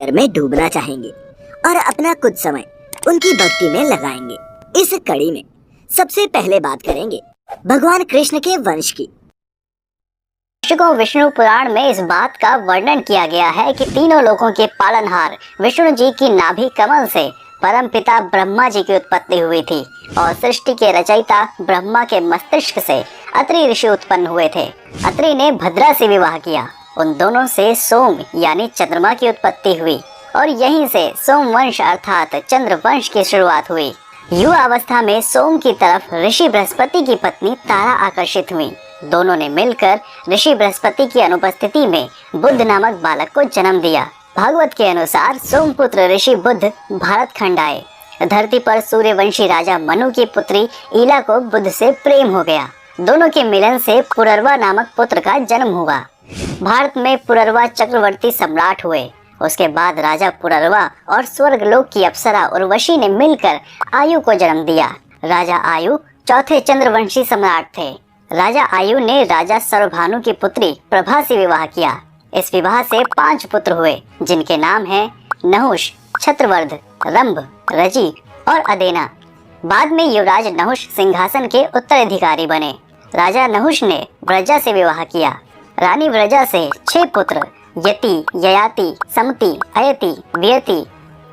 में डूबना चाहेंगे और अपना कुछ समय उनकी भक्ति में लगाएंगे। इस कड़ी में सबसे पहले बात करेंगे भगवान कृष्ण के वंश की। दर्शकों, विष्णु पुराण में इस बात का वर्णन किया गया है कि तीनों लोकों के पालनहार विष्णु जी की नाभि कमल से परम पिता ब्रह्मा जी की उत्पत्ति हुई थी और सृष्टि के रचयिता ब्रह्मा के मस्तिष्क से अत्रि ऋषि उत्पन्न हुए थे। अत्रि ने भद्रा से विवाह किया। उन दोनों से सोम यानी चंद्रमा की उत्पत्ति हुई और यहीं से सोमवंश अर्थात चंद्र वंश की शुरुआत हुई। युवा अवस्था में सोम की तरफ ऋषि बृहस्पति की पत्नी तारा आकर्षित हुई। दोनों ने मिलकर ऋषि बृहस्पति की अनुपस्थिति में बुद्ध नामक बालक को जन्म दिया। भागवत के अनुसार सोमपुत्र ऋषि बुद्ध भारत खंड आए। धरती पर सूर्यवंशी राजा मनु की पुत्री ईला को बुद्ध से प्रेम हो गया। दोनों के मिलन से पुररवा नामक पुत्र का जन्म हुआ। भारत में पुररवा चक्रवर्ती सम्राट हुए। उसके बाद राजा पुररवा और स्वर्गलोक की अप्सरा उर्वशी ने मिलकर आयु को जन्म दिया। राजा आयु चौथे चंद्रवंशी सम्राट थे। राजा आयु ने राजा सर्वभानु की पुत्री प्रभा से विवाह किया। इस विवाह से 5 पुत्र हुए जिनके नाम हैं नहुष, छत्रवर्ध, रंभ, रजि और अदेना। बाद में युवराज नहुष सिंहासन के उत्तराधिकारी बने। राजा नहुष ने व्रजा से विवाह किया। रानी व्रजा से 6 पुत्र यति, ययाति, समति, अयति, वियति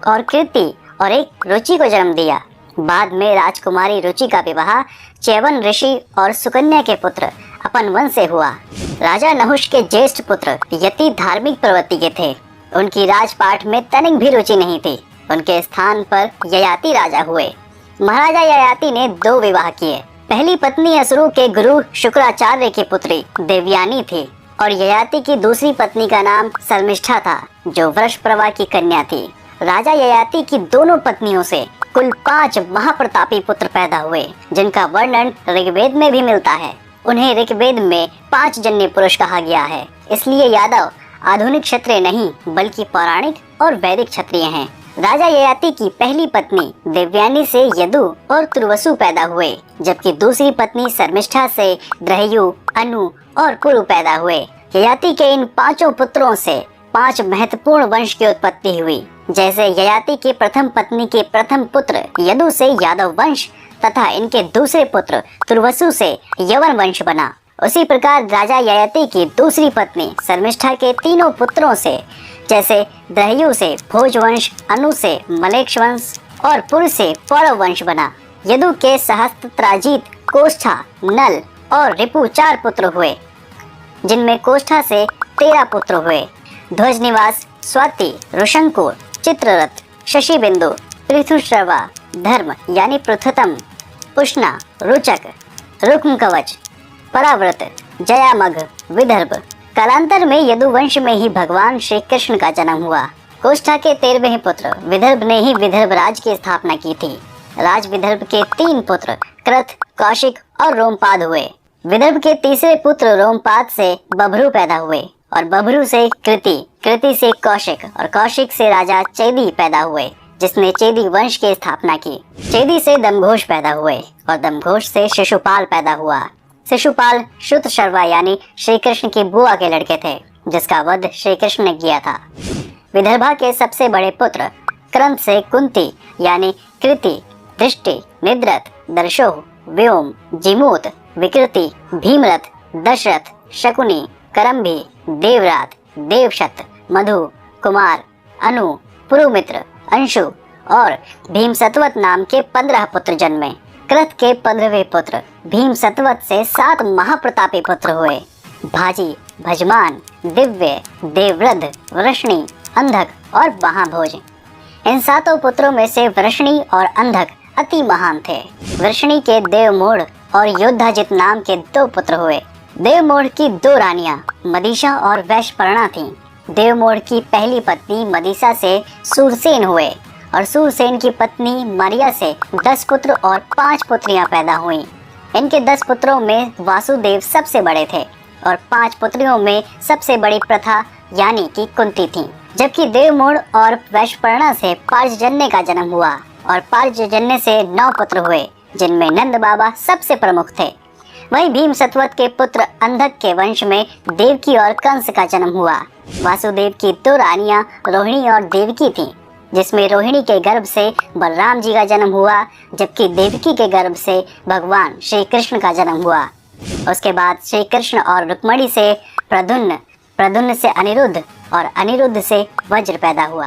और कीर्ति और एक रुचि को जन्म दिया। बाद में राजकुमारी रुचि का विवाह च्यवन ऋषि और सुकन्या के पुत्र अपनवन से हुआ। राजा नहुष के ज्येष्ठ पुत्र यति धार्मिक प्रवृत्ति के थे। उनकी राजपाट में तनिक भी रुचि नहीं थी। उनके स्थान पर ययाति राजा हुए। महाराजा ययाति ने 2 विवाह किए। पहली पत्नी असुरों के गुरु शुक्राचार्य की पुत्री देवयानी थी और ययाति की दूसरी पत्नी का नाम शर्मिष्ठा था जो वृषप्रभा की कन्या थी। राजा ययाति की दोनों पत्नियों से कुल 5 महाप्रतापी पुत्र पैदा हुए जिनका वर्णन ऋग्वेद में भी मिलता है। उन्हें ऋग्वेद में 5 जन्य पुरुष कहा गया है। इसलिए यादव आधुनिक क्षत्रिय नहीं बल्कि पौराणिक और वैदिक क्षत्रिय हैं। राजा ययाति की पहली पत्नी देवयानी से यदु और तुर्वसु पैदा हुए जबकि दूसरी पत्नी शर्मिष्ठा से द्रहयु, अनु और कुरु पैदा हुए। ययाति के इन 5 पुत्रों से 5 महत्वपूर्ण वंश की उत्पत्ति हुई। जैसे ययाति की प्रथम पत्नी के प्रथम पुत्र यदु से यादव वंश तथा इनके दूसरे पुत्र तुर्वसु से यवन वंश बना, उसी प्रकार राजा ययाति की दूसरी पत्नी शर्मिष्ठा के तीनों पुत्रों से जैसे द्रहयु से भोज वंश, अनु से मलेक्ष वंश और पुर से पौरव वंश बना। यदु के सहस्त्राजित, कोष्ठा, नल और रिपु 4 पुत्र हुए जिनमें कोष्ठा से 13 पुत्र हुए। ध्वज निवास, स्वाति, ऋषंकुर, चित्ररथ, शशिबिंदु, पृथुश्रवा, धर्म यानी पृथुतम, पुष्णा, रुचक, रुक्म कवच, पराव्रत, जयामघ, विदर्भ। कालांतर में यदुवंश में ही भगवान श्री कृष्ण का जन्म हुआ। कोष्ठा के 13वें पुत्र विदर्भ ने ही विदर्भ राज की स्थापना की थी। राज विदर्भ के 3 पुत्र कृत, कौशिक और रोमपाद हुए। विदर्भ के तीसरे पुत्र रोमपाद से बभ्रू पैदा हुए और बभ्रू से कृति, कृति से कौशिक और कौशिक से राजा चेदी पैदा हुए जिसने चेदी वंश की स्थापना की। चेदी से दमघोष पैदा हुए और दमघोष से शिशुपाल पैदा हुआ। शिशुपाल श्रुत शर्वा यानी श्री कृष्ण की बुआ के लड़के थे जिसका वध श्री कृष्ण ने किया था। विदर्भा के सबसे बड़े पुत्र क्रंत से कुंती यानी कृति, दृष्टि, निद्रथ, दर्शो, व्योम, जिमूत, विकृति, भीमरथ, दशरथ, शकुनी, करम्भी, देवरात, देवशत, मधु, कुमार, अनु, पुरुमित्र, अंशु और भीमसतवत नाम के 15 पुत्र जन्मे। कृत के 15वें पुत्र भीमसतवत से 7 महाप्रतापी पुत्र हुए। भाजी, भजमान, दिव्य, देववृद्ध, वृष्णि, अंधक और महाभोज। इन 7 पुत्रों में से वृष्णि और अंधक अति महान थे। वृष्णि के देवमूढ़ और योद्धाजित नाम के 2 पुत्र हुए। देवमूढ़ की 2 रानियां मदीशा और वैशपर्णा थीं। देवमूढ़ की पहली पत्नी मदीसा से सूरसेन हुए और सूरसेन की पत्नी मारिया से 10 पुत्र और 5 पुत्रियां पैदा हुईं। इनके 10 पुत्रों में वासुदेव सबसे बड़े थे और 5 पुत्रियों में सबसे बड़ी प्रथा यानी कि कुंती थी। जबकि देवमूढ़ और वैशपर्णा से पार्जन्य का जन्म हुआ और पार्जन्य से 9 पुत्र हुए जिनमें नंद बाबा सबसे प्रमुख थे। वहीं भीम सतवत के पुत्र अंधक के वंश में देवकी और कंस का जन्म हुआ। वासुदेव की 2 रानियां रोहिणी और देवकी थीं, जिसमें रोहिणी के गर्भ से बलराम जी का जन्म हुआ, जबकि देवकी के गर्भ से भगवान श्री कृष्ण का जन्म हुआ। उसके बाद श्री कृष्ण और रुक्मणी से प्रद्युम्न, प्रद्युम्न से अनिरुद्ध और अनिरुद्ध से वज्र पैदा हुआ।